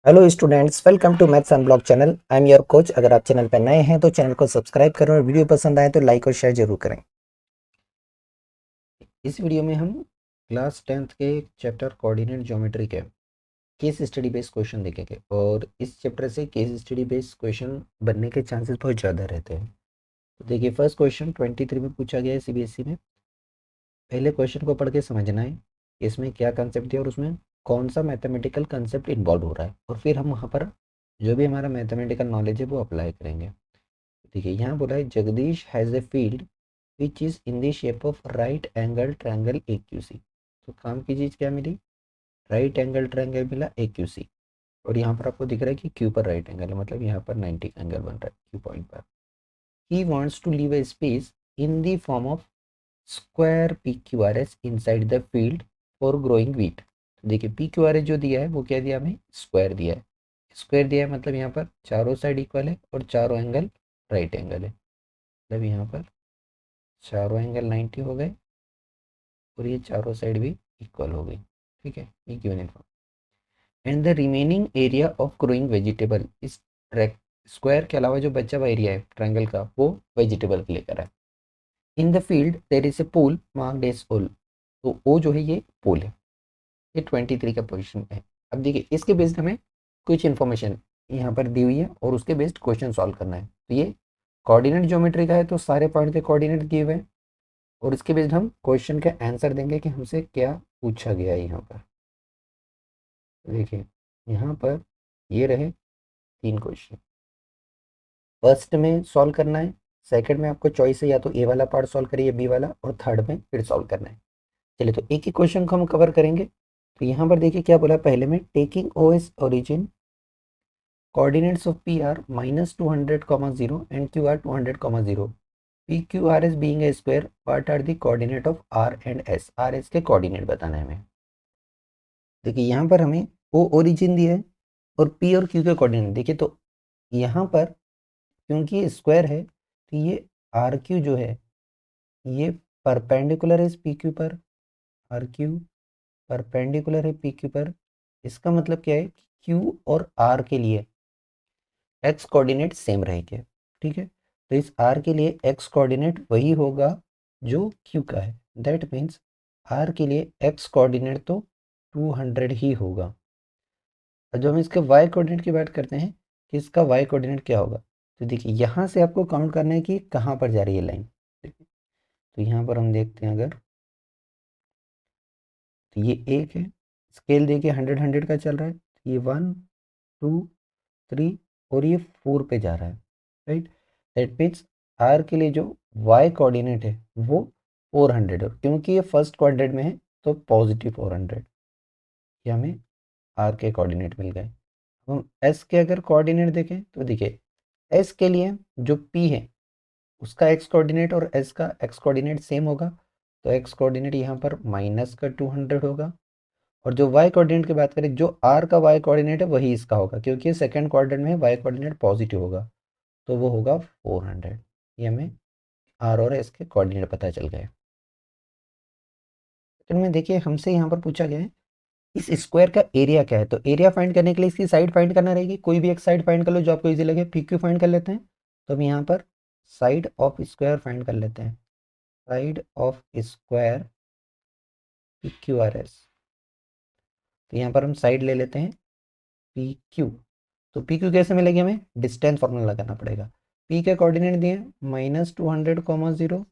Hello students, welcome to maths unblock channel. I am your coach. अगर आप channel पर नए हैं तो चैनल को सब्सक्राइब करें और वीडियो पसंद आए तो लाइक और शेयर जरूर करें। इस वीडियो में हम क्लास 10th के चैप्टर कोऑर्डिनेट ज्योमेट्री के केस स्टडी बेस्ड क्वेश्चन देखेंगे और इस चैप्टर से केस स्टडी बेस्ड क्वेश्चन बनने के चांसेस बहुत ज़्यादा रहते हैं। तो देखिए, फर्स्ट क्वेश्चन 23 में पूछा गया है सीबीएसई में। पहले क्वेश्चन को पढ़ के समझना है इसमें क्या कंसेप्ट है और उसमें कौन सा मैथमेटिकल कंसेप्ट इन्वॉल्व हो रहा है, और फिर हम वहाँ पर जो भी हमारा मैथमेटिकल नॉलेज है वो अप्लाई करेंगे। देखिए, यहाँ बोला है Jagdish has a field which is in the shape of right angle triangle A Q C. तो काम की चीज़ क्या मिली? राइट एंगल ट्रायंगल मिला ए क्यू सी। और यहाँ पर आपको दिख रहा है कि क्यू पर राइट एंगल है, मतलब यहाँ पर 90 एंगल बन रहा है क्यू पॉइंट पर। He wants to leave a space in the form of square P Q R S inside the field for growing wheat. तो देखिए, पी क्यू आर एस जो दिया है वो क्या दिया हमें? स्क्वायर दिया है। स्क्वायर दिया है मतलब यहाँ पर चारों साइड इक्वल है और चारों एंगल राइट एंगल है, मतलब यहाँ पर चारों एंगल 90 हो गए और ये चारों साइड भी इक्वल हो गई। ठीक है, ये given information. And the remaining area of growing vegetable, इस स्क्वायर के अलावा जो बचा हुआ एरिया है ट्रायंगल का वो वेजिटेबल के लेकर है। In the field there is a pole marked as O. तो ओ जो है ये पोल है। ये 23 का पोजीशन है। अब देखिए, इसके बेस्ड हमें कुछ इन्फॉर्मेशन यहाँ पर दी हुई है और उसके बेस्ड क्वेश्चन सॉल्व करना है। तो ये कोऑर्डिनेट ज्योमेट्री का है तो सारे पॉइंट के कोऑर्डिनेट दिए हुए हैं और इसके बेस्ड हम क्वेश्चन का आंसर देंगे कि हमसे क्या पूछा गया है। यहाँ पर देखिए, यहाँ पर ये रहे 3 क्वेश्चन। फर्स्ट में सॉल्व करना है, सेकंड में आपको चॉइस है या तो ए वाला पार्ट सॉल्व करिए, बी वाला, और थर्ड में फिर सॉल्व करना है। चलिए, तो एक ही क्वेश्चन को हम कवर करेंगे। तो यहाँ पर देखिए क्या बोला पहले में, taking O as origin coordinates of P R -200, 0 and QR 200, 0. PQR is being a square, what are the coordinate of R and S? R S के कोऑर्डिनेट बताना है हमें। देखिए, यहाँ पर हमें O ओरिजिन दिया है और P और Q के कोऑर्डिनेट। देखिए, तो यहाँ पर क्योंकि ये स्क्वायर है तो ये आर क्यू जो है ये परपेंडिकुलर है पी क्यू पर। आर क्यू परपेंडिकुलर है पी क्यू पर। इसका मतलब क्या है कि क्यू और आर के लिए एक्स कोऑर्डिनेट सेम रहेंगे। ठीक है, तो इस आर के लिए एक्स कोऑर्डिनेट वही होगा जो क्यू का है। दैट मीन्स आर के लिए एक्स कोऑर्डिनेट तो 200 ही होगा। और जो हम इसके वाई कोऑर्डिनेट की बात करते हैं कि इसका वाई कोऑर्डिनेट क्या होगा, तो देखिए यहाँ से आपको काउंट करना है कि कहाँ पर जा रही है लाइन। तो यहाँ पर हम देखते हैं, अगर तो ये एक है, स्केल देखिए 100 का चल रहा है, तो ये 1 2 3 और ये 4 पे जा रहा है। राइट, दैट मीन्स आर के लिए जो वाई कोऑर्डिनेट है वो 400 है, क्योंकि ये फर्स्ट क्वाड्रेंट में है तो पॉजिटिव 400। ये हमें आर के कोऑर्डिनेट मिल गए। हम एस के अगर कोऑर्डिनेट देखें तो देखिए, एस के लिए जो पी है उसका एक्स कोऑर्डिनेट और एस का एक्स कोऑर्डिनेट सेम होगा, तो एक्स कोऑर्डिनेट यहाँ पर -200 होगा। और जो वाई कोऑर्डिनेट की बात करें, जो आर का वाई कोऑर्डिनेट है वही इसका होगा, क्योंकि सेकंड क्वाड्रेंट में वाई कोऑर्डिनेट पॉजिटिव होगा, तो वो होगा 400। ये हमें आर और एस के कोऑर्डिनेट पता चल गए। सेकंड में देखिए, हमसे यहाँ पर पूछा गया है इस स्क्वायर का एरिया क्या है। तो एरिया फाइंड करने के लिए इसकी साइड फाइंड करना रहेगी। कोई भी एक साइड फाइंड कर लो जो आपको इजी लगे। पी क्यू फाइंड कर लेते हैं, तो हम यहाँ पर साइड ऑफ स्क्वायर फाइंड कर लेते हैं। Side of square P Q R S. तो यहाँ पर हम साइड ले लेते हैं पी क्यू। तो पी क्यू कैसे मिलेगी? हमें डिस्टेंस फॉर्मूला लगाना पड़ेगा। पी के कोऑर्डिनेट दिए -200, 0।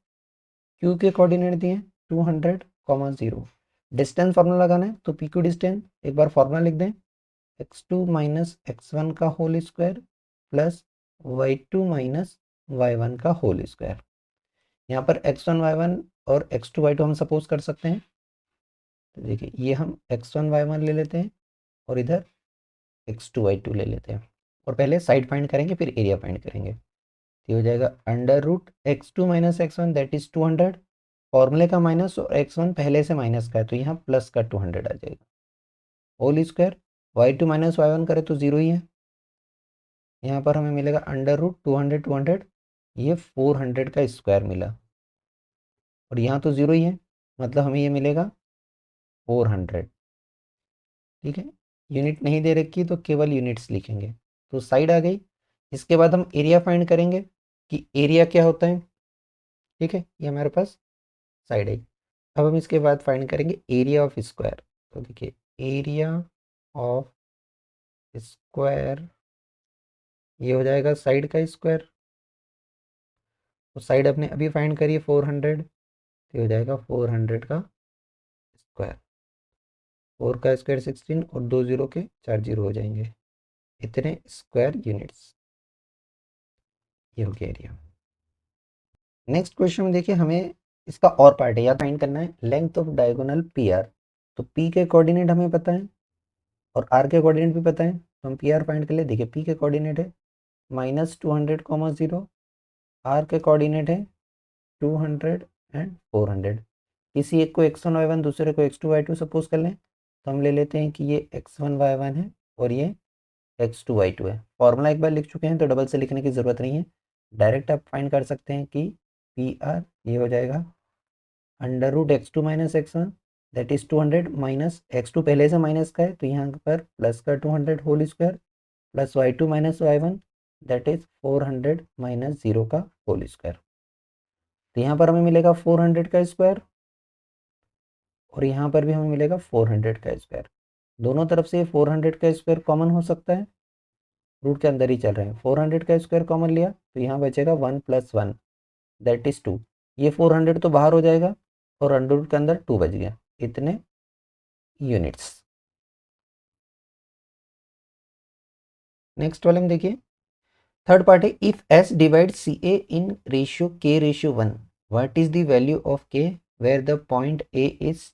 क्यू के कोऑर्डिनेट दिए 200, 0। डिस्टेंस फार्मूला लगाना है, तो पी क्यू डिस्टेंस एक बार फार्मूला लिख दें, x2 - x1 का whole square plus y2 - y1 का होल स्क्वायर। यहाँ पर x1 y1 और x2 y2 हम सपोज कर सकते हैं। तो देखिए, ये हम x1 y1 ले लेते हैं और इधर x2 y2 ले लेते हैं, और पहले साइड फाइंड करेंगे फिर एरिया फाइंड करेंगे। तो ये हो जाएगा √x2 - x1 दैट इज 200। फॉर्मूले का माइनस और x1 पहले से माइनस का है तो यहाँ प्लस का 200 आ जाएगा। होल स्क्वायर y2 - y1 करें तो 0 ही है। यहाँ पर हमें मिलेगा √200, 200, ये 400 का स्क्वायर मिला, और यहाँ तो 0 ही है, मतलब हमें ये मिलेगा 400। ठीक है, यूनिट नहीं दे रखी तो केवल यूनिट्स लिखेंगे। तो साइड आ गई। इसके बाद हम एरिया फाइंड करेंगे कि एरिया क्या होता है। ठीक है, ये हमारे पास साइड आई। अब हम इसके बाद फाइंड करेंगे एरिया ऑफ स्क्वायर। तो देखिए एरिया ऑफ स्क्वायर ये हो जाएगा साइड का स्क्वायर। तो साइड अपने अभी फाइंड करिए 400, तो हो जाएगा 400 का स्क्वायर। 4 का स्क्वायर 16 और 2 जीरो के 4 जीरो हो जाएंगे, इतने स्क्वायर यूनिट्स। ये हो गया एरिया। नेक्स्ट क्वेश्चन में देखिए हमें इसका और पार्ट है, या फाइंड करना है length of diagonal P R. तो पी के कोऑर्डिनेट हमें पता है और आर के कोऑर्डिनेट भी पता है, तो हम पी आर फाइंड कर ले। देखिए पी के कोऑर्डिनेट है -200, आर के कोऑर्डिनेट है 200 एंड 400। किसी एक को x1 y1 दूसरे को x2 y2 सपोज कर लें, तो हम ले लेते हैं कि ये x1 y1 है और ये x2 y2 है। फॉर्मूला एक बार लिख चुके हैं तो डबल से लिखने की ज़रूरत नहीं है, डायरेक्ट आप फाइंड कर सकते हैं कि पी आर ये हो जाएगा √x2 - x1 that is 200 minus x2 पहले से माइनस का है तो यहाँ पर प्लस का 200 whole square plus y2 - y1 that is 400 minus 0 का होल स्क्वायर। तो यहाँ पर हमें मिलेगा 400 का स्क्वायर और यहाँ पर भी हमें मिलेगा 400 का स्क्वायर। दोनों तरफ से 400 का स्क्वायर कॉमन हो सकता है, रूट के अंदर ही चल रहे हैं। 400 का स्क्वायर कॉमन लिया तो यहाँ बचेगा 1 + 1 दैट इज 2। ये 400 तो बाहर हो जाएगा और अंडर रूट के अंदर 2 बच गया, इतने यूनिट्स। नेक्स्ट वाले में देखिए थर्ड पार्ट है if S divide C A in ratio k/1 what is the value of k where the point A is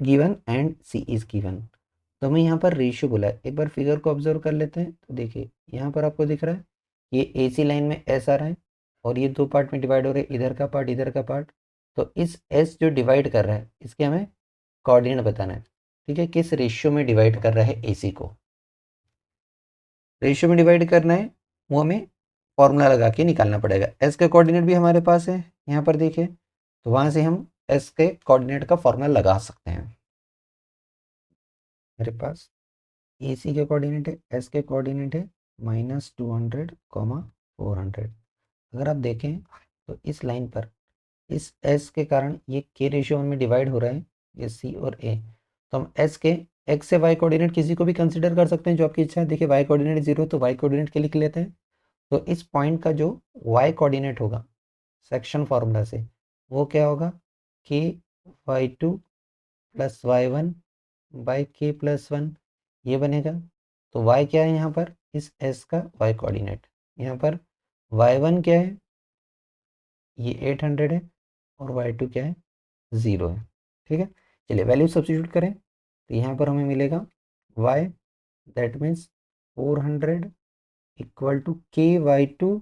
given and C is given. तो हमें यहाँ पर रेशियो बोला है, एक बार फिगर को ऑब्जर्व कर लेते हैं। तो देखिए यहाँ पर आपको दिख रहा है ये AC लाइन में एस आ रहा है और ये दो पार्ट में डिवाइड हो रहे हैं, इधर का पार्ट इधर का पार्ट। तो इस एस जो डिवाइड कर रहा है इसके हमें कोऑर्डिनेट बताना है। ठीक है, किस रेशियो में डिवाइड कर रहा है AC को, रेशियो में डिवाइड करना है वो हमें फॉर्मूला लगा के निकालना पड़ेगा। एस के कोऑर्डिनेट भी हमारे पास है यहाँ पर देखिए, तो वहाँ से हम एस के कोऑर्डिनेट का फॉर्मूला लगा सकते हैं। मेरे पास AC के कोऑर्डिनेट है, एस के कोऑर्डिनेट है -200, 400। अगर आप देखें तो इस लाइन पर इस एस के कारण ये k/1 में डिवाइड हो रहा है, ये C और A। तो हम एस के एक्स से वाई कोऑर्डिनेट किसी को भी कंसिडर कर सकते हैं जो आपकी इच्छा है। देखिए वाई कोऑर्डिनेट 0 तो वाई कोऑर्डिनेट के लिख लेते हैं। तो इस पॉइंट का जो वाई कोऑर्डिनेट होगा सेक्शन फार्मूला से वो क्या होगा k/2 + y1/k+1 ये बनेगा। तो y क्या है यहाँ पर इस s का y कोऑर्डिनेट, यहाँ पर y1 क्या है ये 800 है और y2 क्या है 0 है। ठीक है, चलिए वैल्यू सब्स्टिट्यूट करें तो यहाँ पर हमें मिलेगा y that means 400 equal to k/2,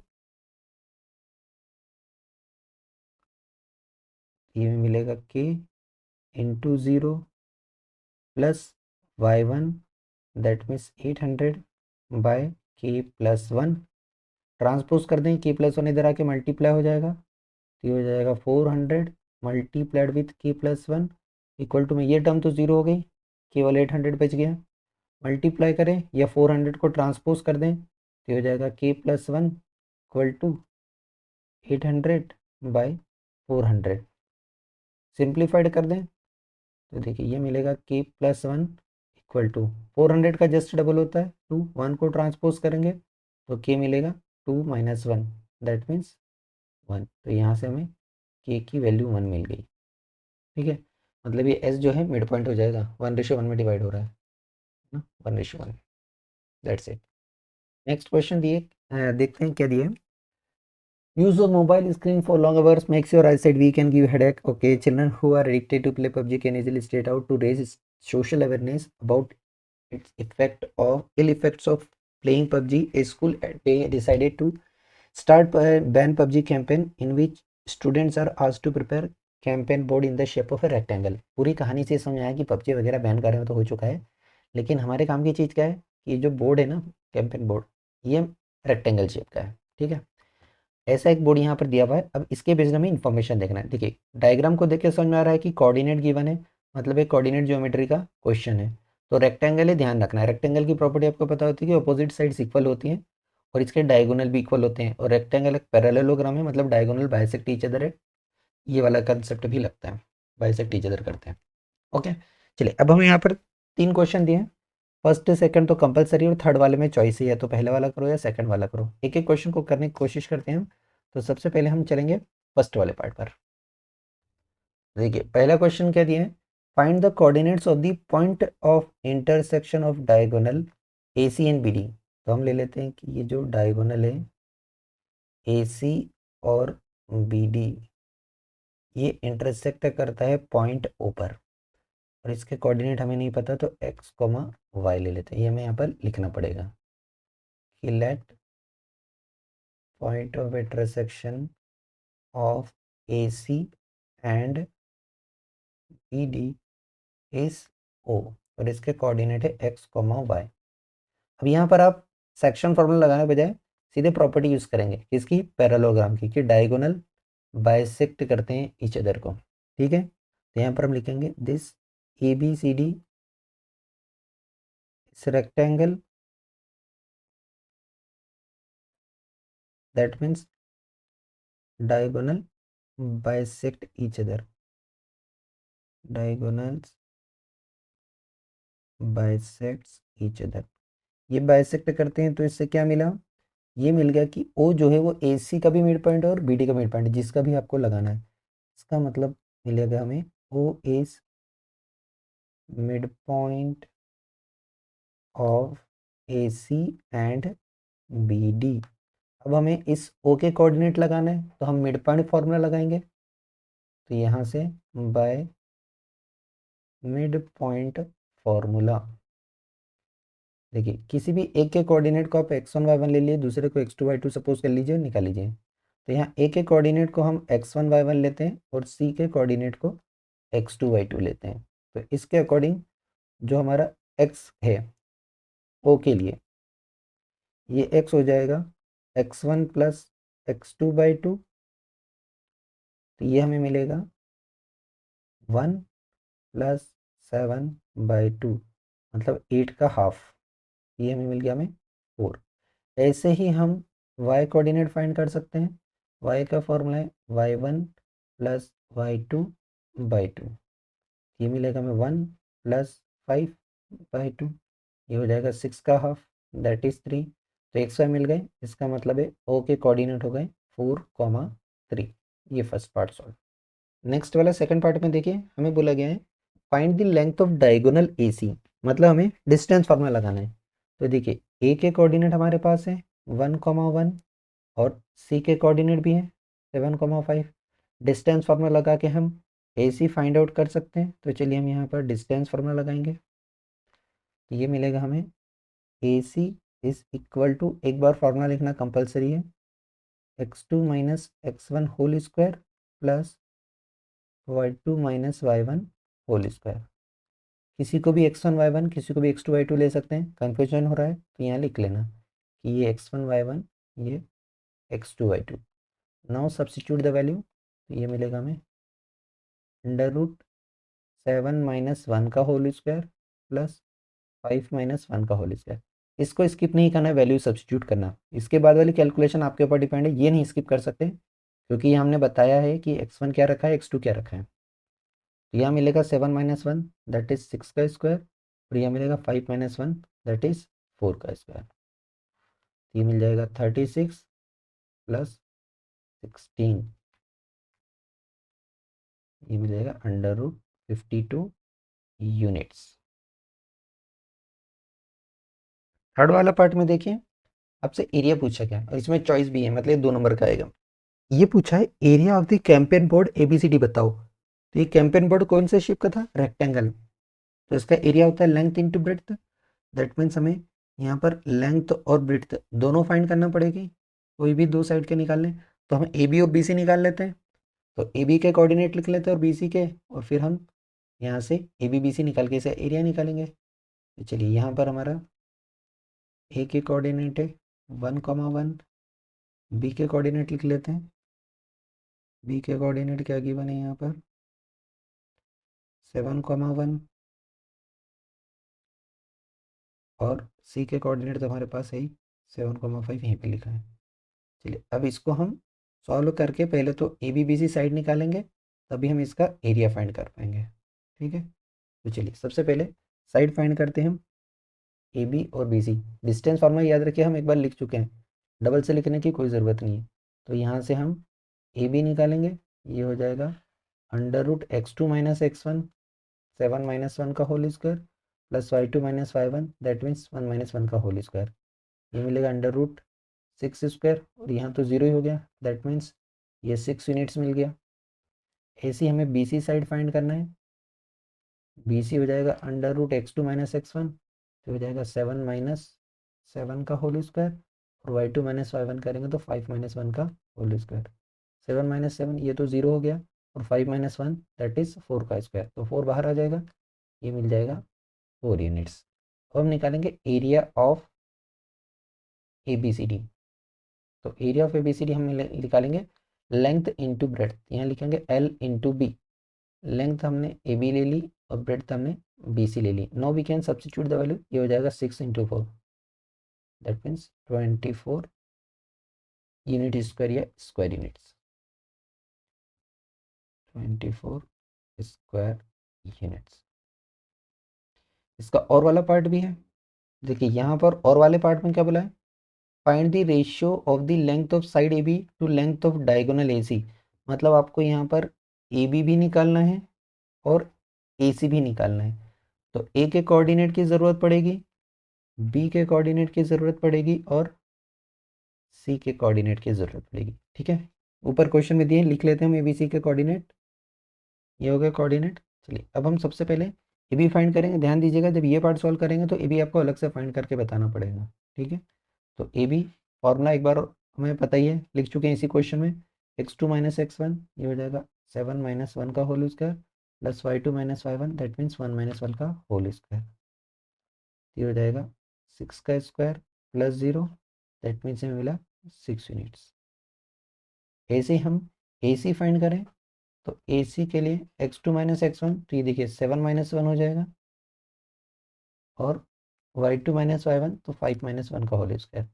ये मिलेगा k into 0 plus y1 that means 800/k+1। Transpose कर दें k+1 इधर आके मल्टीप्लाई हो जाएगा तो ये हो जाएगा 400 multiplied with k+1 equal to में ये टर्म तो 0 हो गई, केवल 800 बच गया। मल्टीप्लाई करें या 400 को ट्रांसपोज कर दें तो हो जाएगा k+1 इक्वल टू 800/400। सिंप्लीफाइड कर दें तो देखिए ये मिलेगा k+1 इक्वल टू 400 का जस्ट डबल होता है 2, 1 को ट्रांसपोज करेंगे तो k मिलेगा 2 - 1 दैट मीन्स 1। तो यहाँ से हमें k की वैल्यू 1 मिल गई। ठीक है, मतलब ये s जो है मिड पॉइंट हो जाएगा, 1/1 में डिवाइड हो रहा है ना, 1/1। That's it. नेक्स्ट क्वेश्चन दिए देखते हैं क्या दिए। Use of mobile screen for long hours makes your eyesight weak and give headache. Okay, children who are addicted to play PUBG can easily state out to raise social awareness about its effect of ill effects of playing PUBG. A school decided to start a ban PUBG campaign in which students are asked to prepare campaign board in the shape of a rectangle. पूरी कहानी से समझ आया कि PUBG वगैरह ban कर रहे हो तो हो चुका है, लेकिन हमारे काम की चीज़ क्या है कि जो बोर्ड है ना कैंपेन बोर्ड ये रेक्टेंगल शेप का है। ठीक है, ऐसा एक बोर्ड यहाँ पर दिया हुआ है। अब इसके बेस्ड हमें इन्फॉर्मेशन देखना है। देखिए डायग्राम को देख के समझ में आ रहा है कि कोऑर्डिनेट गिवन है, मतलब एक कोऑर्डिनेट ज्योमेट्री का क्वेश्चन है। तो रेक्टेंगल है, ध्यान रखना है, रेक्टेंगल की प्रॉपर्टी आपको पता होती है कि अपोजिट साइड्स इक्वल होती हैं और इसके डायगोनल भी इक्वल होते हैं, और रेक्टेंगल एक पैरेललोग्राम है, मतलब डायगोनल बाइसेक्ट ईच अदर है, ये वाला कंसेप्ट भी लगता है, बाइसेक्ट ईच अदर करते हैं। ओके, चलिए अब हमें यहाँ पर 3 क्वेश्चन दिए हैं, फर्स्ट सेकंड तो कंपलसरी और थर्ड वाले में चॉइस ही है, तो पहले वाला करो या सेकंड वाला करो, एक एक क्वेश्चन को करने की कोशिश करते हैं हम। तो सबसे पहले हम चलेंगे फर्स्ट वाले पार्ट पर। देखिए पहला क्वेश्चन क्या दिया है, find the coordinates of the point of intersection of diagonal A C and B D. तो हम ले लेते हैं कि ये जो डायगोनल है ए सी और बी डी, ये इंटरसेक्ट करता है पॉइंट ओ पर, और इसके कोऑर्डिनेट हमें नहीं पता, तो एक्स कोमा वाई ले लेते हैं, ये हमें यहाँ पर लिखना पड़ेगा कि let point of intersection of A C and B D is O, और इसके कोऑर्डिनेट है एक्स कोमा वाई। अब यहाँ पर आप सेक्शन फॉर्मूला लगाने बजाय सीधे प्रॉपर्टी यूज करेंगे, किसकी, पैरेललोग्राम की, कि डायगोनल बाइसेक्ट करते हैं ईच अदर को। ठीक है, तो यहाँ पर हम लिखेंगे this A B C D is rectangle, that means diagonal bisect each other, diagonals bisects each other. ये बाइसेक्ट करते हैं तो इससे क्या मिला, ये मिल गया कि ओ जो है वो ए सी का भी मिड पॉइंट है और बी डी का मिड पॉइंट है, जिसका भी आपको लगाना है, इसका मतलब मिलेगा हमें O is mid point of A C and B D. अब हमें इस ओ के कोऑर्डिनेट लगाना है, तो हम मिड पॉइंट फॉर्मूला लगाएंगे, तो यहाँ से बाय मिड पॉइंट फॉर्मूला, देखिए किसी भी एक के कोऑर्डिनेट को आप x1 y1 ले लिए, दूसरे को x2 y2 सपोज कर लीजिए, निकाल लीजिए। तो यहाँ ए के कोऑर्डिनेट को हम x1 y1 लेते हैं और सी के कोऑर्डिनेट को x2 y2 लेते हैं। तो इसके अकॉर्डिंग जो हमारा x है ओ के लिए, ये x हो जाएगा x1 प्लस x2/2, तो ये हमें मिलेगा 1 प्लस 7/2, मतलब 8 का हाफ, ये हमें मिल गया, हमें 4। ऐसे ही हम y कोऑर्डिनेट फाइंड कर सकते हैं, y का फॉर्मूला है y1 प्लस y2/2, ये मिलेगा हमें 1 प्लस 5/2, ये हो जाएगा 6 का हाफ, दैट इज 3। तो एक्स वाई मिल गए, इसका मतलब है ओ के कोऑर्डिनेट हो गए 4,3। ये फर्स्ट पार्ट सॉल्व। नेक्स्ट वाला सेकंड पार्ट में देखिए हमें बोला गया है find the length of diagonal A C, मतलब हमें डिस्टेंस फार्मूला लगाना है। तो देखिए ए के कोऑर्डिनेट हमारे पास है 1,1 और सी के कोऑर्डिनेट भी हैं 7,5। डिस्टेंस फार्मूला लगा के हम ए सी फाइंड आउट कर सकते हैं, तो चलिए हम यहाँ पर डिस्टेंस फार्मूला लगाएंगे, तो ये मिलेगा हमें A C is equal to, एक बार फार्मूला लिखना कंपलसरी है, x2 minus x1 whole square plus y2 minus y1 whole square. किसी को भी x1 y1, किसी को भी x2 y2 ले सकते हैं, कन्फ्यूजन हो रहा है तो यहाँ लिख लेना कि ये x1 y1, ये x2 y2। Now substitute the value, तो ये मिलेगा हमें √7 माइनस 1 का होल स्क्वायर प्लस 5 माइनस 1 का होल स्क्वायर। इसको स्किप नहीं करना है, वैल्यू सब्स्टिट्यूट करना, इसके बाद वाली कैलकुलेशन आपके ऊपर डिपेंड है, ये नहीं स्किप कर सकते क्योंकि ये हमने बताया है कि x1 क्या रखा है, x2 क्या रखा है। तो यहाँ मिलेगा 7 माइनस 1 दैट इज 6 का स्क्वायर, और यहाँ मिलेगा 5 माइनस 1 दैट इज 4 का स्क्वायर। ये मिल जाएगा 36 प्लस 16, ये मिल जाएगा √52 यूनिट्स। थर्ड वाला पार्ट में देखिए आपसे एरिया पूछा गया और इसमें चॉइस भी है, मतलब 2 नंबर का आएगा। ये पूछा है area of the campaign board A B C D बताओ। तो ये कैंपेन बोर्ड कौन से शेप का था, रेक्टेंगल, तो इसका एरिया होता है length into breadth, that means हमें यहाँ पर लेंथ और ब्रेड्थ दोनों फाइंड करना पड़ेगी, कोई भी दो साइड के निकालने। तो हम ए बी और बी सी निकाल लेते हैं, तो ए बी के कोऑर्डिनेट लिख लेते हैं और बी सी के, और फिर हम यहाँ से ए बी बी सी निकाल के इसे एरिया निकालेंगे। तो चलिए यहाँ पर हमारा ए के कोऑर्डिनेट है 1,1, बी के कोऑर्डिनेट लिख लेते हैं, बी के कोऑर्डिनेट क्या गिवन है यहाँ पर 7,1, और सी के कोऑर्डिनेट तो हमारे पास है ही, 7,5 यहीं पे लिखा है। चलिए अब इसको हम सॉल्व करके पहले तो A B B C side निकालेंगे, तभी हम इसका एरिया फाइंड कर पाएंगे। ठीक है, तो चलिए सबसे पहले साइड फाइंड करते हैं हम ए बी और बी सी। डिस्टेंस फार्मूला याद रखिए, हम एक बार लिख चुके हैं, डबल से लिखने की कोई ज़रूरत नहीं है। तो यहाँ से हम ए बी निकालेंगे, ये हो जाएगा under root x2 minus x1, 7 minus 1 का whole square, plus y2 minus y1, that means 1 minus 1 का होल स्क्वायर। ये मिलेगा अंडर रूट 6 स्क्वायर, और यहाँ तो ज़ीरो ही हो गया, दैट मीन्स ये 6 यूनिट्स मिल गया। ऐसे हमें बी सी साइड फाइंड करना है। बी सी हो जाएगा under root x2 minus x1, तो हो जाएगा 7 माइनस 7 का होल स्क्वायर, और y2 माइनस y1 करेंगे तो 5 माइनस 1 का होल स्क्वायर। 7 माइनस 7 ये तो ज़ीरो हो गया, और 5 माइनस 1 दैट इज़ 4 का स्क्वायर, तो 4 बाहर आ जाएगा, ये मिल जाएगा 4 यूनिट्स। अब हम निकालेंगे area of A B C D. तो area of A B C D हम निकालेंगे लेंथ इंटू ब्रेड्थ, यहाँ लिखेंगे एल इंटू बी। लेंथ हमने ए बी ले ली और ब्रेड्थ हमने बी सी ले ली। Now we can substitute the value, ये हो जाएगा 6 into 4, that means 24 unit square या स्क्वायर यूनिट्स, 24 स्क्वायर यूनिट्स। इसका और वाला पार्ट भी है, देखिए यहाँ पर और वाले पार्ट में क्या बोला है, find the ratio of the length of side A B to length of diagonal A C. मतलब आपको यहाँ पर ए बी भी निकालना है और ए सी भी निकालना है। तो ए के कोऑर्डिनेट की ज़रूरत पड़ेगी, बी के कोऑर्डिनेट की ज़रूरत पड़ेगी, और सी के कोऑर्डिनेट की ज़रूरत पड़ेगी। ठीक है, ऊपर क्वेश्चन में दिए, लिख लेते हैं हम ए बी सी के कोऑर्डिनेट। ये हो गया कोऑर्डिनेट। चलिए अब हम सबसे पहले ए बी फाइंड करेंगे। ध्यान दीजिएगा, जब ये पार्ट सॉल्व करेंगे तो ए बी आपको अलग से फाइंड करके बताना पड़ेगा। ठीक है, तो ए बी फॉर्मूला एक बार हमें पता ही है, लिख चुके हैं इसी क्वेश्चन में, x2 माइनस x1, ये हो जाएगा 7 माइनस 1 का whole square, plus y2 minus y1, that means 1 minus 1 का होल स्क्वायर। ये हो जाएगा 6 का स्क्वायर प्लस 0, दैट मीन्स हमें मिला 6 यूनिट्स। ऐसे हम ए सी फाइंड करें, तो ए सी के लिए x2 माइनस x1, तो ये देखिए 7 माइनस 1 हो जाएगा, और y2 माइनस y1 तो 5 माइनस 1 का होल स्क्वायर।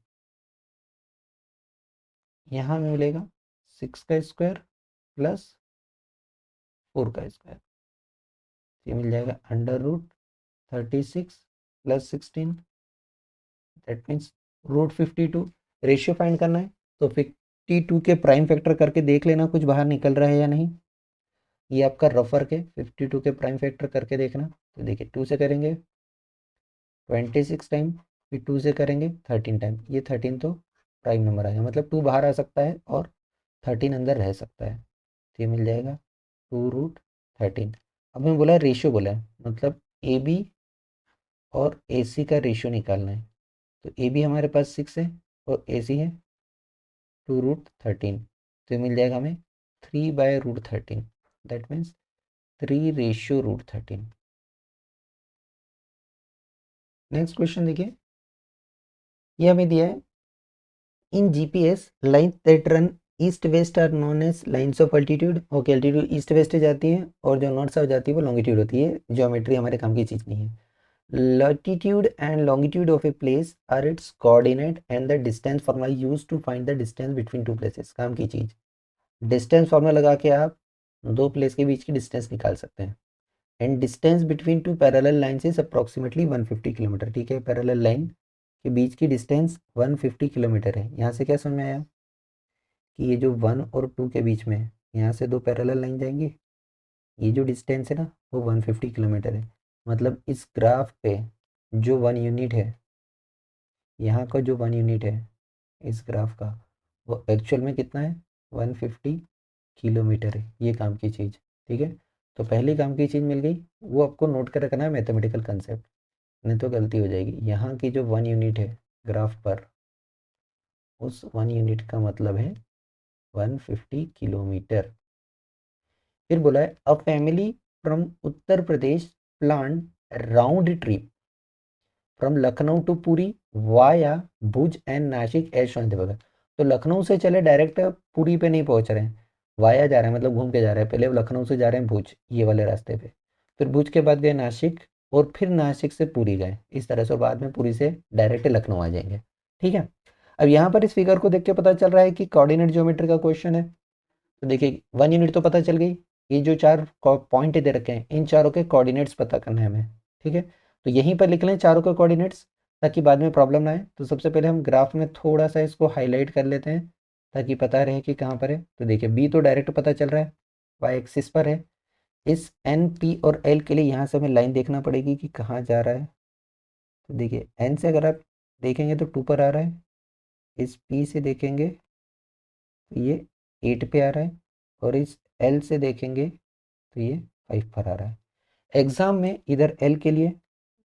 यहाँ हमें मिलेगा 6 का स्क्वायर प्लस 4 का स्क्वायर, ये मिल जाएगा under root 36 plus 16, that means root 52। Ratio find करना है, तो 52 के प्राइम फैक्टर करके देख लेना कुछ बाहर निकल रहा है या नहीं। ये आपका रफर के 52 के प्राइम फैक्टर करके देखना। तो देखिए 2 से करेंगे 26 टाइम, फिर 2 से करेंगे 13 टाइम, ये 13 तो प्राइम नंबर आ गया, मतलब 2 बाहर आ सकता है और 13 अंदर रह सकता है, तो ये मिल जाएगा 2√13। अब हमें बोला है रेशियो, बोला है मतलब ए बी और ए सी का रेशियो निकालना है। तो ए बी हमारे पास 6 है और ए सी है 2√13, तो ये मिल जाएगा हमें 3/√13, दैट मीन्स 3/√13। नेक्स्ट क्वेश्चन देखिए, ये हमें दिया है in GPS line that run east west are known as lines of altitude. Okay, altitude east west जाती है और जो नॉर्थ साउथ जाती है वो लॉन्गिट्यूड होती है। ज्योमेट्री हमारे काम की चीज़ नहीं है। latitude and longitude of a place are its coordinate and the distance formula used to find the distance between two places। काम की चीज, डिस्टेंस फॉर्मूला लगा के आप दो प्लेस के बीच की डिस्टेंस निकाल सकते हैं। And distance between two parallel lines is approximately 150 kilometre. ठीक है, पैरेलल लाइन के बीच की डिस्टेंस 150 किलोमीटर है। यहाँ से क्या समझ में आया कि ये जो 1 और 2 के बीच में है, यहाँ से दो पैरेलल लाइन जाएंगी, ये जो डिस्टेंस है ना वो 150 किलोमीटर है। मतलब इस ग्राफ पे जो 1 यूनिट है, यहाँ का जो 1 यूनिट है इस ग्राफ का, वो एक्चुअल में कितना है, 150 किलोमीटर है। ये काम की चीज़। ठीक है, तो पहली काम की चीज़ मिल गई, वो आपको नोट कर रखना है, मैथमेटिकल कंसेप्ट, नहीं तो गलती हो जाएगी। यहाँ की जो 1 यूनिट है ग्राफ पर, उस 1 यूनिट का मतलब है 150 किलोमीटर। फिर बोला है a family from Uttar Pradesh plan round trip from Lucknow to Puri via Bhuj and Nashik as shown. तो लखनऊ से चले डायरेक्ट पुरी पे नहीं पहुंच रहे हैं, वाया जा रहे हैं, मतलब घूम के जा रहे हैं। पहले लखनऊ से जा रहे हैं भुज, ये वाले रास्ते पे, फिर भुज के बाद गए नासिक, और फिर नासिक से पुरी गए इस तरह से, और बाद में पुरी से डायरेक्ट लखनऊ आ जाएंगे। ठीक है, अब यहाँ पर इस फिगर को देख के पता चल रहा है कि कोऑर्डिनेट ज्योमेट्री का क्वेश्चन है। तो देखिए 1 यूनिट तो पता चल गई, ये जो 4 पॉइंट दे रखे हैं इन चारों के कोऑर्डिनेट्स पता करना है हमें। ठीक है, तो यहीं पर लिख लें चारों के कोऑर्डिनेट्स ताकि बाद में प्रॉब्लम ना आए। तो सबसे पहले हम ग्राफ में थोड़ा सा इसको हाईलाइट कर लेते हैं ताकि पता रहे कि कहाँ पर है। तो देखिए बी तो डायरेक्ट पता चल रहा है, वाई एक्सिस पर है। इस एन पी और एल के लिए यहाँ से हमें लाइन देखना पड़ेगी कि कहाँ जा रहा है। तो देखिए एन से अगर आप देखेंगे तो 2 पर आ रहा है, इस पी से देखेंगे तो ये 8 पे आ रहा है, और इस एल से देखेंगे तो ये 5 पर आ रहा है। एग्जाम में इधर एल के लिए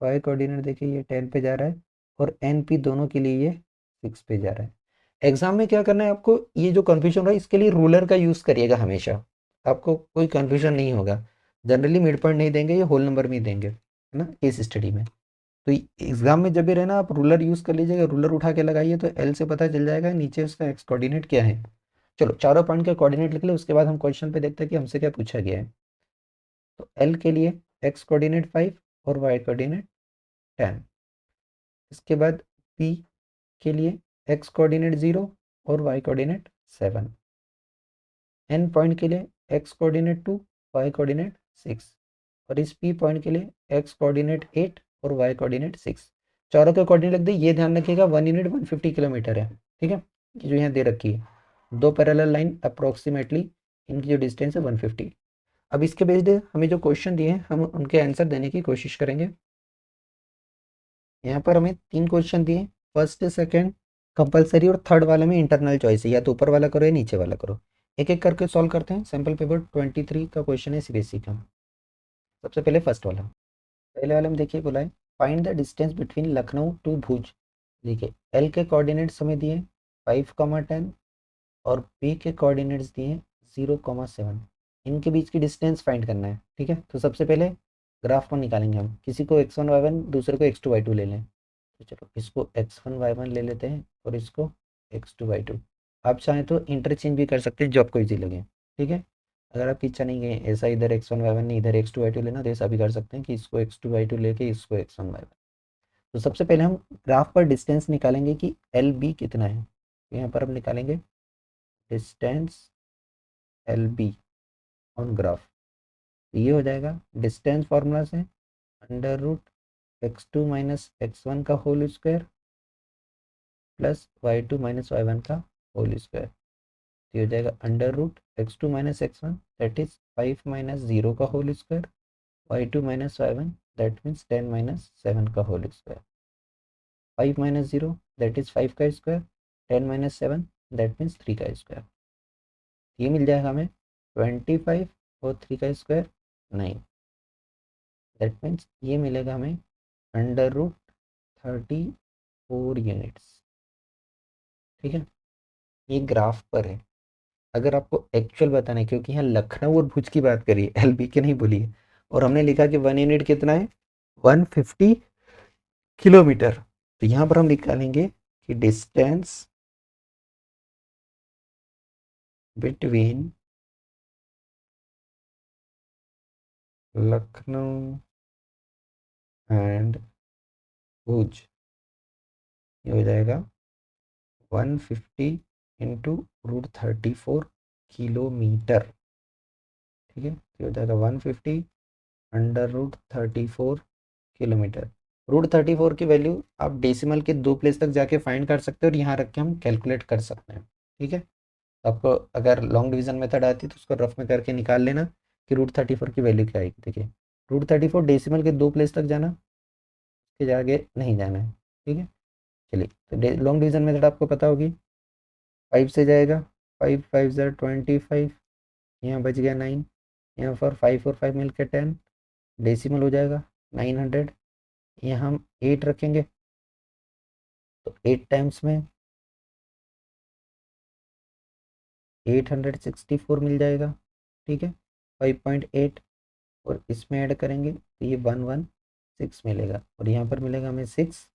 वाई कोऑर्डिनेट देखिए ये 10 पे जा रहा है, और एन पी दोनों के लिए ये 6 पे जा रहा है। एग्जाम में क्या करना है आपको, ये जो कन्फ्यूजन रहा है इसके लिए रूलर का यूज़ करिएगा हमेशा, आपको कोई कन्फ्यूजन नहीं होगा। जनरली मिड पॉइंट नहीं देंगे, ये होल नंबर में ही देंगे, है ना, केस स्टडी में। तो एग्जाम में जब भी रहना आप रूलर यूज़ कर लीजिएगा, रूलर उठा के लगाइए तो एल से पता चल जाएगा नीचे उसका एक्स कोऑर्डिनेट क्या है। चलो चारों पॉइंट के कोऑर्डिनेट लिख ले, उसके बाद हम क्वेश्चन पे देखते हैं कि हमसे क्या पूछा गया है। तो एल के लिए एक्स कोऑर्डिनेट 5 और वाई कोऑर्डिनेट 10। इसके बाद पी के लिए एक्स कोऑर्डिनेट 0 और वाई कोऑर्डिनेट 7। एन पॉइंट के लिए एक्स कोऑर्डिनेट 2, वाई कोऑर्डिनेट 6, और इस पी पॉइंट के लिए एक्स कोऑर्डिनेट 8 और वाई कोऑर्डिनेट 6। चारों के कोऑर्डिनेट लिख दे। ये ध्यान रखिएगा 1 यूनिट 150 किलोमीटर है। ठीक है, ये जो यहाँ दे रखी है 2 पैरेलल लाइन अप्रोक्सीमेटली, इनकी जो डिस्टेंस है 150। अब इसके बेस्ड हमें जो क्वेश्चन दिए हैं हम उनके आंसर देने की कोशिश करेंगे। यहाँ पर हमें 3 क्वेश्चन दिए, फर्स्ट सेकंड कंपलसरी और थर्ड वाले में इंटरनल चॉइस है, या तो ऊपर वाला करो या नीचे वाला करो। एक एक करके सॉल्व करते हैं। सैम्पल पेपर 23 का क्वेश्चन है सीबीएसई का। सबसे पहले फर्स्ट वाला, पहले वाले में देखिए बोला है find the distance between Lucknow to Bhuj. देखिए एल के कोऑर्डिनेट्स हमें दिए 5, 10, और पी के कोऑर्डिनेट्स दिए 0, 7। इनके बीच की डिस्टेंस फाइंड करना है। ठीक है, तो सबसे पहले ग्राफ पर निकालेंगे हम, किसी को x1 y1 दूसरे को x2 y2 ले लें। तो चलो इसको x1 y1 ले लेते हैं और इसको x2 y2। आप चाहें तो इंटरचेंज भी कर सकते हैं जो आपको इजी लगे। ठीक है, अगर आपकी इच्छा नहीं है ऐसा इधर x1 y1 नहीं इधर x2 y2 लेना तो ऐसा भी कर सकते हैं कि इसको x2 y2 लेके इसको x1 y1। तो सबसे पहले हम ग्राफ पर डिस्टेंस निकालेंगे कि एल बी कितना है। तो यहाँ पर हम निकालेंगे distance L B on graph. ये हो जाएगा डिस्टेंस फार्मूला से under root x2 minus x1 का whole square plus y2 minus y1 का होल स्क्वायर। ये हो जाएगा under root x2 minus x1 that is 5 minus 0 का whole square, y2 minus y1 that means 10 minus 7 का whole square. 5 minus 0 that is 5 का square, 10 minus 7 that means 3 का square. ये मिल जाएगा हमें 25 और 3 का स्क्वायर 9। दैट मीन्स ये मिलेगा हमें अंडर रूट 34 यूनिट्स। ठीक है, ये ग्राफ पर है। अगर आपको एक्चुअल बताना है, क्योंकि यहाँ लखनऊ और भुज की बात करिए एलबी के नहीं बोलिए, और हमने लिखा कि 1 यूनिट कितना है 150 किलोमीटर, तो यहाँ पर हम निकालेंगे कि डिस्टेंस बिटवीन लखनऊ एंड भुज ये हो जाएगा 150 इंटू √34 किलोमीटर। ठीक है, ये हो जाएगा 150 अंडर √34 किलोमीटर। √34 की वैल्यू आप डेसिमल के 2 प्लेस तक जाके फाइंड कर सकते हो, और यहाँ रख के हम कैलकुलेट कर सकते हैं। ठीक है, आपको अगर लॉन्ग डिवीजन मेथड आती है तो उसको रफ में करके निकाल लेना कि √34 की वैल्यू क्या आएगी। देखिए √34 डेसिमल के 2 प्लेस तक जाना, इसके आगे नहीं जाना है। ठीक है, चलिए तो लॉन्ग डिवीजन मेथड आपको पता होगी, 5 से जाएगा, 5 5 ज़र 25, यहाँ बच गया 9, यहाँ पर 5 और 5 मिलकर 10, डेसिमल हो जाएगा 900। यहाँ हम 8 रखेंगे तो 8 टाइम्स में 864 मिल जाएगा। ठीक है, 5.8 और इसमें ऐड करेंगे तो ये 116 मिलेगा, और यहाँ पर मिलेगा हमें 6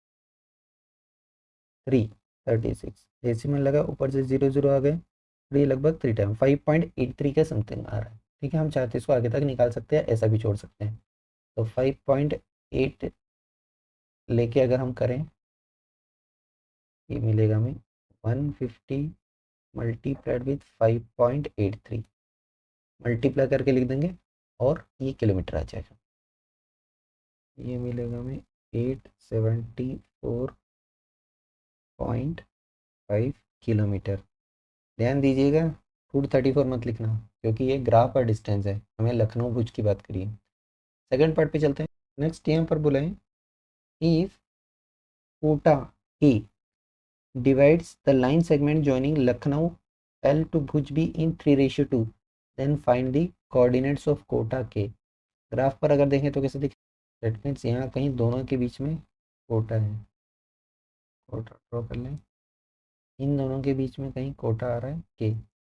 3 36 डेसिमल लगा, ऊपर से 0 0 आ गए, और ये लगभग 3 टाइम 5.83 के समथिंग आ रहा है। ठीक है, हम चाहते इसको आगे तक निकाल सकते हैं, ऐसा भी छोड़ सकते हैं। तो 8 लेके अगर हम करें, ये मिलेगा हमें 150 मल्टीप्लाइड विथ 5.83, मल्टीप्लाई करके लिख देंगे और ये किलोमीटर आ जाएगा। ये मिलेगा हमें 874.5 किलोमीटर। ध्यान दीजिएगा 234 मत लिखना, क्योंकि ये ग्राफ और डिस्टेंस है, हमें लखनऊ भुज की बात करिए। सेकंड पार्ट पे चलते हैं। नेक्स्ट यहाँ पर बोला है if Kota A divides the line segment joining Lucknow L to Bhuj B in 3:2, then find the coordinates of Kota के। ग्राफ पर अगर देखें तो कैसे दिखे, दैट मीन्स यहाँ कहीं दोनों के बीच में कोटा है, कोटा ड्रॉ कर लें, इन दोनों के बीच में कहीं कोटा आ रहा है के,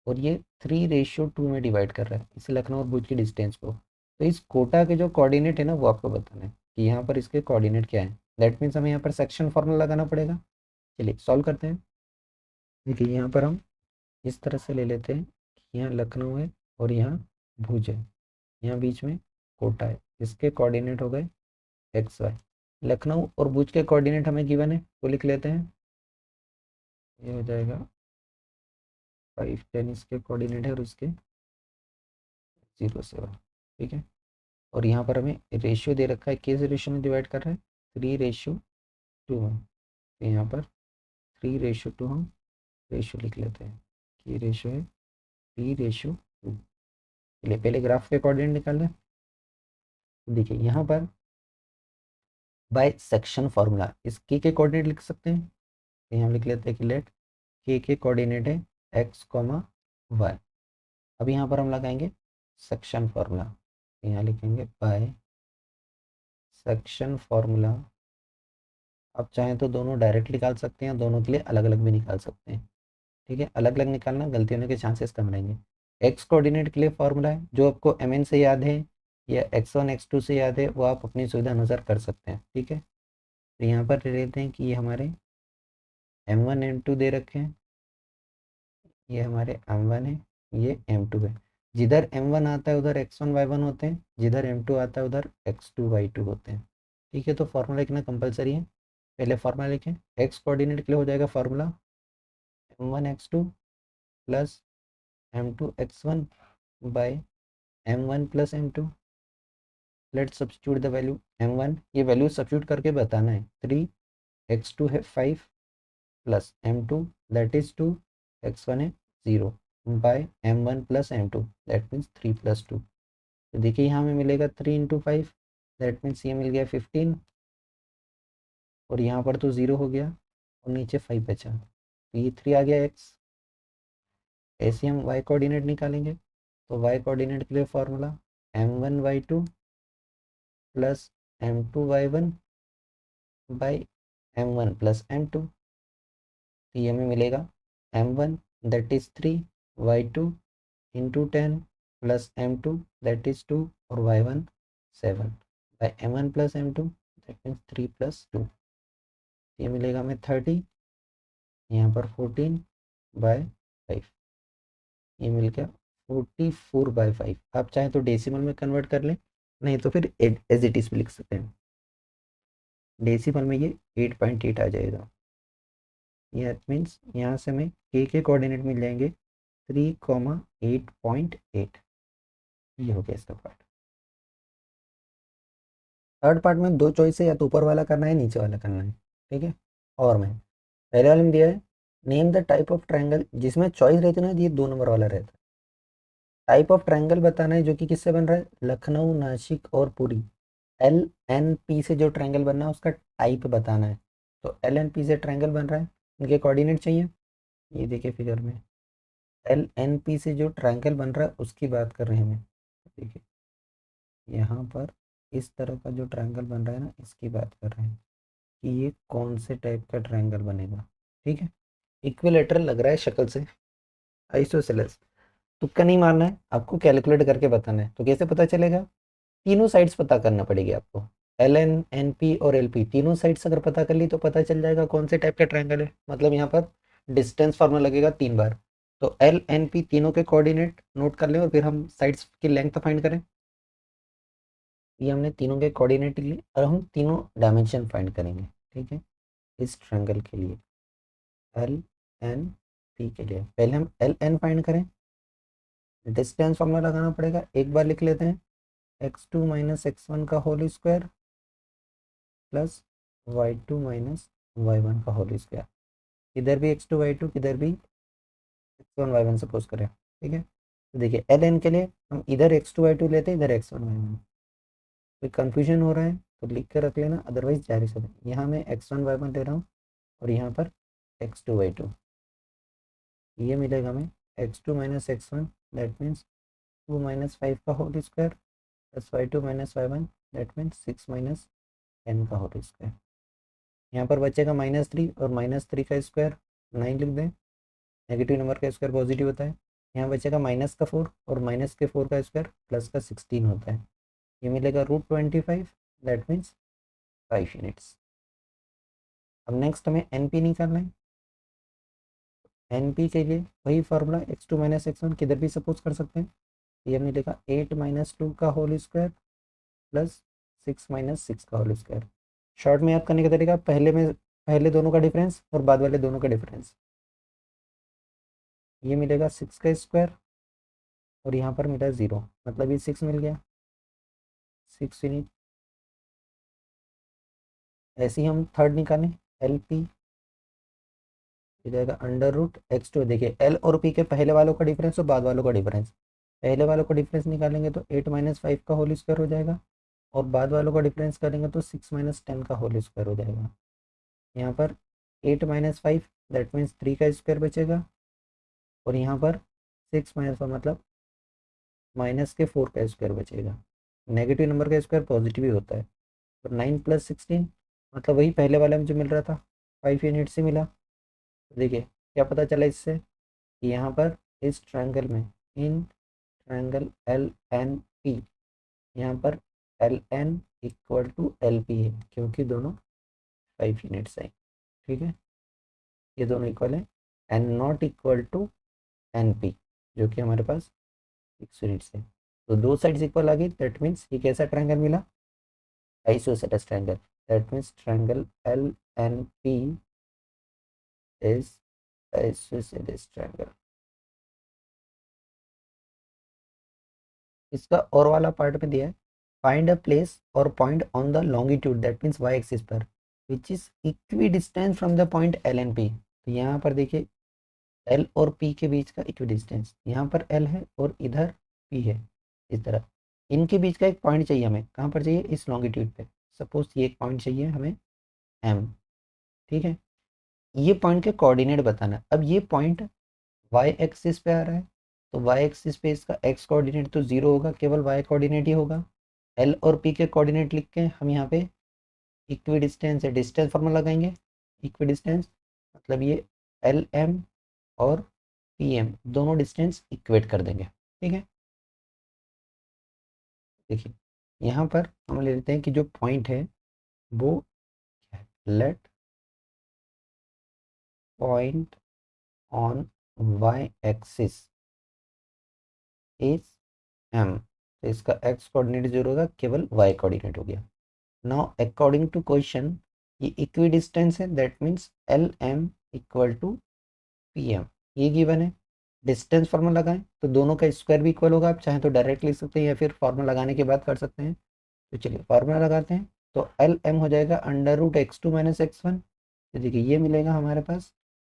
और ये 3:2 में डिवाइड कर रहा है इस लखनऊ और भुज की डिस्टेंस को। तो इस कोटा के जो कोऑर्डिनेट है ना, वो आपको बताना है कि यहाँ पर इसके कोऑर्डिनेट क्या है। दैट मीन्स हमें यहाँ पर सेक्शन फॉर्मूला लगाना पड़ेगा। चलिए सॉल्व करते हैं। देखिए यहाँ पर हम इस तरह से ले लेते हैं कि यहाँ लखनऊ है और यहाँ भुज है, यहाँ बीच में कोटा है, इसके कोऑर्डिनेट हो गए एक्स वाई। लखनऊ और भुज के कोऑर्डिनेट हमें गिवन है, तो लिख लेते हैं, ये हो जाएगा 510 इसके कोऑर्डिनेट है और इसके 07, ठीक है। और यहाँ पर हमें रेशियो दे रखा है, किस रेशियो में डिवाइड कर रहे हैं, 3:2 में, तो यहाँ पर 3:2 हम रेशियो लिख लेते हैं कि ये रेशियो है 3:2। चलिए पहले ग्राफ के कोऑर्डिनेट निकाल लें। देखिए यहाँ पर बाय सेक्शन फार्मूला इस के कोऑर्डिनेट लिख सकते हैं, तो यहाँ लिख लेते हैं कि लेट के कोऑर्डिनेट है एक्स कॉमा वाई। अब यहाँ पर हम लगाएंगे सेक्शन फार्मूला, यहाँ लिखेंगे बाय सेक्शन फार्मूला। आप चाहें तो दोनों डायरेक्ट निकाल सकते हैं, दोनों के लिए अलग अलग भी निकाल सकते हैं, ठीक है। अलग अलग निकालना, गलती होने के चांसेस कम रहेंगे। एक्स कोऑर्डिनेट के लिए फार्मूला है, जो आपको एम एन से याद है या x1 x2 से याद है, वो आप अपनी सुविधा अनुसार कर सकते हैं, ठीक है। तो यहाँ पर ले लेते हैं कि ये हमारे m1 m2 दे रखे हैं, ये हमारे m1 है, ये m2 है। जिधर m1 आता है उधर x1 y1 होते हैं, जिधर m2 आता है उधर x2 y2 होते हैं, ठीक है। तो फार्मूला लिखना कंपलसरी है। पहले फार्मूला लिखें, एक्स कोऑर्डिनेट के लिए हो जाएगा formula m1 x2 plus m2 x1 by m1 plus m2। Let's substitute the value m1, ये वैल्यू सब्स्टिट्यूट करके बताना है, 3, x2 है 5 plus m2 that is 2, x1 है 0 by m1 plus m2 that means 3 plus 2। तो देखिए यहाँ में मिलेगा 3 इंटू 5, दैट मीन्स ये मिल गया 15, और यहाँ पर तो 0 हो गया और नीचे 5 बचा, तो ये 3 आ गया x। ऐसे हम y कोऑर्डिनेट निकालेंगे, तो y कोऑर्डिनेट के लिए formula m1 y2 plus m2 y1 by m1 plus m2। तो ये हमें मिलेगा m1 that is 3 y2 into 10 plus m2 that is 2 और y1 7 by m1 plus m2 that means 3 plus 2। ये मिलेगा हमें 30, यहाँ पर 14 बाय 5, ये मिल गया 44/5। आप चाहें तो डेसिमल में कन्वर्ट कर लें, नहीं तो फिर एज इट इज भी लिख सकते हैं। डेसिमल में ये 8.8 आ जाएगा। ये मीन्स यहाँ से हमें के कोऑर्डिनेट मिल जाएंगे 3,8.8। ये हो गया इसका पार्ट। थर्ड पार्ट में दो चॉइस है, या तो ऊपर वाला करना है नीचे वाला करना है, ठीक है। और मैं पहले वाले में दिया है name the type of triangle, जिसमें चॉइस रहती है ना, ये 2 नंबर वाला रहता है। टाइप ऑफ ट्रायंगल बताना है जो कि किससे बन रहा है, लखनऊ, नासिक और पुरी। LNP से जो ट्रायंगल बनना है उसका टाइप बताना है। तो LNP से ट्रायंगल बन रहा है, इनके कोऑर्डिनेट चाहिए। ये देखिए फिगर में LNP से जो ट्रायंगल बन रहा है उसकी बात कर रहे हैं हमें। देखिए यहाँ पर इस तरह का जो ट्रायंगल बन रहा है ना, इसकी बात कर रहे हैं कि ये कौन से टाइप का ट्रायंगल बनेगा, ठीक है। इक्विलेटरल लग रहा है शक्ल से, आइसोसेलेस। तुक्का नहीं मारना है, आपको कैलकुलेट करके बताना है। तो कैसे पता चलेगा, तीनों साइड्स पता करना पड़ेगी आपको। LN, NP और LP तीनों साइड्स अगर पता कर ली तो पता चल जाएगा कौन से टाइप का ट्रायंगल है। मतलब यहाँ पर डिस्टेंस फार्मूला लगेगा 3 बार। तो LNP तीनों के कोऑर्डिनेट नोट कर लें और फिर हम साइड्स की लेंथ फाइंड करें। ये हमने तीनों के कोऑर्डिनेट लिए और हम तीनों डायमेंशन फाइंड करेंगे। ठीक है, इस ट्रायंगल के लिए एल एन पी के लिए पहले हम एल एन फाइंड करें। डिस्टेंस फॉर्मूला लगाना पड़ेगा, एक बार लिख लेते हैं। x2 माइनस x1 का whole square plus y2 minus y1 का होल स्क्वायर। इधर भी x2 y2, किधर भी x1 y1 सपोज करें। ठीक है, तो देखिए एल एन के लिए हम इधर x2 y2 लेते हैं, इधर x1 y1। कोई कंफ्यूजन हो रहा है तो लिख कर रख लेना, अदरवाइज जारी से यहाँ मैं x1 y1 ले रहा हूँ और यहाँ पर x2 y2। ये मिलेगा हमें x2 minus x1, that means 2 minus 5 का whole square plus y2 minus y1, that means 6 minus 10 का होल स्क्वायर। यहाँ पर बचेगा -3 और -3 का स्क्वायर 9 लिख दें। नेगेटिव नंबर का स्क्वायर पॉजिटिव होता है। यहाँ बचेगा -4 और -4 का स्क्वायर प्लस का 16 होता है। ये मिलेगा √25, दैट मीन्स 5 यूनिट्स। अब नेक्स्ट हमें NP निकालना है। NP के लिए वही फार्मूला x2 माइनस x1 किधर भी सपोज कर सकते हैं। ये मिलेगा 8 माइनस 2 का होल स्क्वायर प्लस 6 माइनस 6 का होल स्क्वायर। शॉर्ट में याद करने का तरीका, पहले दोनों का डिफरेंस और बाद वाले दोनों का डिफरेंस। ये मिलेगा 6 का स्क्वायर और यहाँ पर मिला 0, मतलब ये 6 मिल गया, 6 यूनिट। ऐसे ही हम थर्ड निकालें, LP हो जाएगा √x2। देखिए L और P के पहले वालों का डिफरेंस और बाद वालों का डिफरेंस। पहले वालों का डिफरेंस निकालेंगे तो 8 माइनस 5 का होल स्क्वायर हो जाएगा और बाद वालों का डिफरेंस करेंगे तो 6 माइनस 10 का होल स्क्वायर हो जाएगा। यहाँ पर 8 माइनस 5, दैट मीन्स 3 का स्क्वायर बचेगा और यहाँ पर 6 माइनस 4 मतलब -4 का स्क्वायर बचेगा। नेगेटिव नंबर का स्क्वायर पॉजिटिव ही होता है। और 9 प्लस 16 मतलब वही पहले वाले में जो मिल रहा था, 5 यूनिट से मिला। तो देखिए क्या पता चला इससे कि यहाँ पर इस ट्रायंगल में, इन ट्रायंगल LNP, यहाँ पर LN इक्वल टू LP है क्योंकि दोनों 5 यूनिट्स हैं। ठीक है, ये दोनों इक्वल है and not equal to NP जो कि हमारे पास 6 यूनिट्स है। तो दो साइड्स इक्वल आ गई, दैट मीन्स ये कैसा ट्रायंगल मिला, isosceles triangle. That means triangle LNP is isosceles triangle. इसका और वाला पार्ट में दिया है, फाइंड अ प्लेस और point on the longitude that means Y axis पर विच इज इक्वी डिस्टेंस from the point L and P। तो यहाँ पर देखिए L और P के बीच का इक्वी डिस्टेंस, यहाँ पर L है और इधर P है, इस तरह इनके बीच का एक पॉइंट चाहिए हमें। कहाँ पर चाहिए, इस लॉन्गिट्यूड पे। सपोज ये एक पॉइंट चाहिए हमें M। ठीक है, ये पॉइंट के कोऑर्डिनेट बताना। अब ये पॉइंट वाई एक्सिस पे आ रहा है तो वाई एक्सिस पे इसका एक्स कोऑर्डिनेट तो 0 होगा, केवल वाई कोऑर्डिनेट ही होगा। एल और पी के कोऑर्डिनेट लिख के हम यहाँ पे इक्वी डिस्टेंस है, डिस्टेंस फॉर्मूला लगाएंगे। इक्वी डिस्टेंस मतलब ये एल एम और पी एम दोनों डिस्टेंस इक्वेट कर देंगे। ठीक है, देखिए यहाँ पर हम ले लेते हैं कि जो पॉइंट है वो let point on Y axis is M. तो इसका एक्स कोऑर्डिनेट 0 होगा, केवल वाई कोऑर्डिनेट हो गया। नाउ अकॉर्डिंग टू क्वेश्चन ये इक्वी डिस्टेंस है, that means L M equal to P M, ये गिवन है। डिस्टेंस फार्मूला लगाएं तो दोनों का स्क्वायर भी इक्वल होगा। आप चाहें तो डायरेक्ट लिख सकते हैं या फिर फार्मूला लगाने के बाद कर सकते हैं। तो चलिए फार्मूला लगाते हैं। तो एल एम हो जाएगा √x2 माइनस x1। तो देखिए ये मिलेगा हमारे पास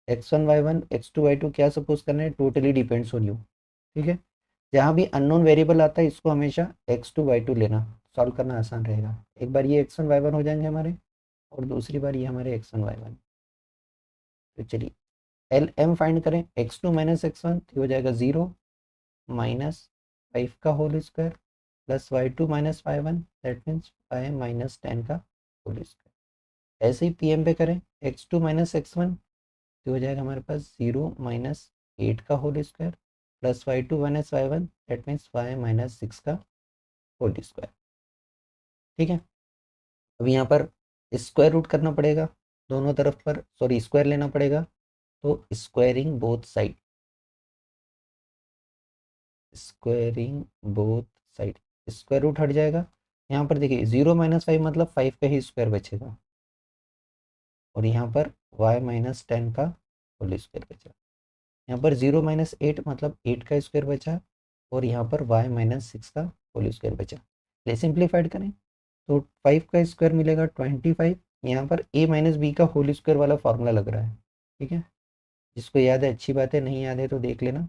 x1 y1 x2 y2 क्या सपोज करना है, टोटली डिपेंड्स ऑन यू। ठीक है, जहाँ भी अननोन वेरिएबल आता है इसको हमेशा x2 y2 लेना, सॉल्व करना आसान रहेगा। एक बार ये x1 y1 हो जाएंगे हमारे और दूसरी बार ये हमारे x1 y1। तो चलिए एल एम फाइंड करें, x2 माइनस x1 हो जाएगा 0 -5 का whole square plus y2 minus y1, that means y minus 10 का होल स्क्वायर। ऐसे ही पी एम पे करें, x2 माइनस x1 हो जाएगा हमारे पास 0 -8 का whole square plus y2 minus y1, that means y minus 6 का होल स्क्वायर। ठीक है, अब यहाँ पर स्क्वायर रूट करना पड़ेगा दोनों तरफ पर, सॉरी स्क्वायर लेना पड़ेगा। तो squaring both side, squaring both side, square root हट जाएगा यहाँ पर देखिए 0 माइनस 5 मतलब 5 का ही स्क्वायर बचेगा, और यहाँ पर y माइनस 10 का होल स्क्वायर बचा। यहाँ पर 0 माइनस 8 मतलब 8 का स्क्वायर बचा, और यहाँ पर y माइनस 6 का होल स्क्वायर बचा। ले सिंप्लीफाइड करें तो 5 का स्क्वायर मिलेगा 25। यहाँ पर a माइनस बी का होल स्क्वायर वाला फॉर्मूला लग रहा है, ठीक है। जिसको याद है अच्छी बात है, नहीं याद है तो देख लेना।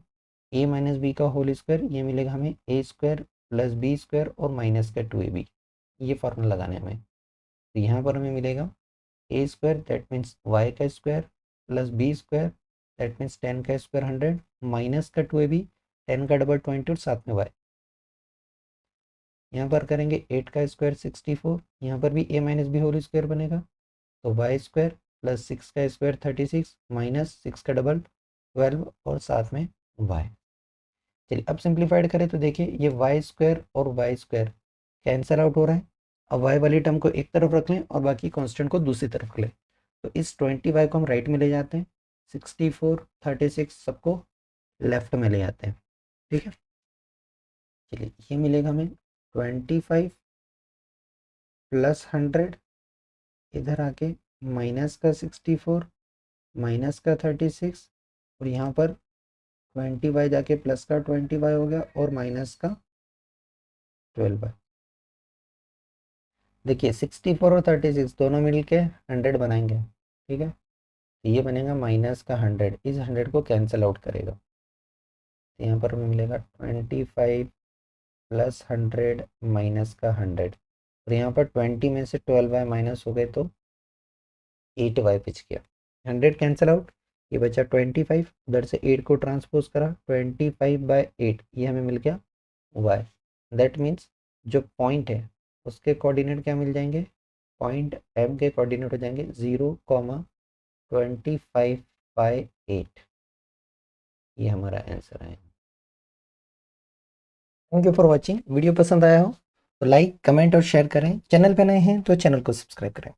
a माइनस बी का होल स्क्वायर ये मिलेगा हमें a square plus B square और माइनस का 2ab, ये फॉर्मूला लगाना है हमें। तो यहाँ पर हमें मिलेगा A square that means Y का square plus B square that means 10 का स्क्वायर 100 माइनस का 2ab, 10 का डबल 20 और साथ में वाई। यहाँ पर करेंगे 8 का स्क्वायर 64, यहाँ पर भी ए माइनस बी होल स्क्वायर बनेगा, तो वाई स्क्वायर प्लस 6 का स्क्वायर 36 माइनस 6 का डबल 12 और साथ में वाई। चलिए अब सिंप्लीफाइड करें तो देखिए ये वाई स्क्वायर और वाई स्क्वायर कैंसल आउट हो रहा है। अब वाई वाली टर्म को एक तरफ रख लें और बाकी कांस्टेंट को दूसरी तरफ रख लें, तो इस 20y को हम राइट में ले जाते हैं, 64 36 सबको लेफ्ट में ले जाते हैं, ठीक है। चलिए ये मिलेगा हमें 25 प्लस 100, इधर आके माइनस का 64 माइनस का 36, और यहाँ पर 20y जाके प्लस का 20y हो गया और माइनस का 12y। देखिए 64 और 36 दोनों मिल के 100 बनाएंगे, ठीक है। तो ये बनेगा माइनस का 100, इस 100 को कैंसिल आउट करेगा, तो यहाँ पर हमें मिलेगा 25 प्लस 100 माइनस का 100, और यहाँ पर 20 में से 12y माइनस हो गए तो 8y बच गया। 100 कैंसिल आउट, ये बचा 25, उधर से 8 को ट्रांसपोज करा 25/8, ये हमें मिल गया y। दैट मीन्स जो पॉइंट है उसके कोऑर्डिनेट क्या मिल जाएंगे, पॉइंट m के कोऑर्डिनेट हो जाएंगे 0,25/8। ये हमारा आंसर है। Thank you for watching. Video पसंद आया हो तो लाइक कमेंट और शेयर करें। चैनल पे नए हैं तो चैनल को सब्सक्राइब करें।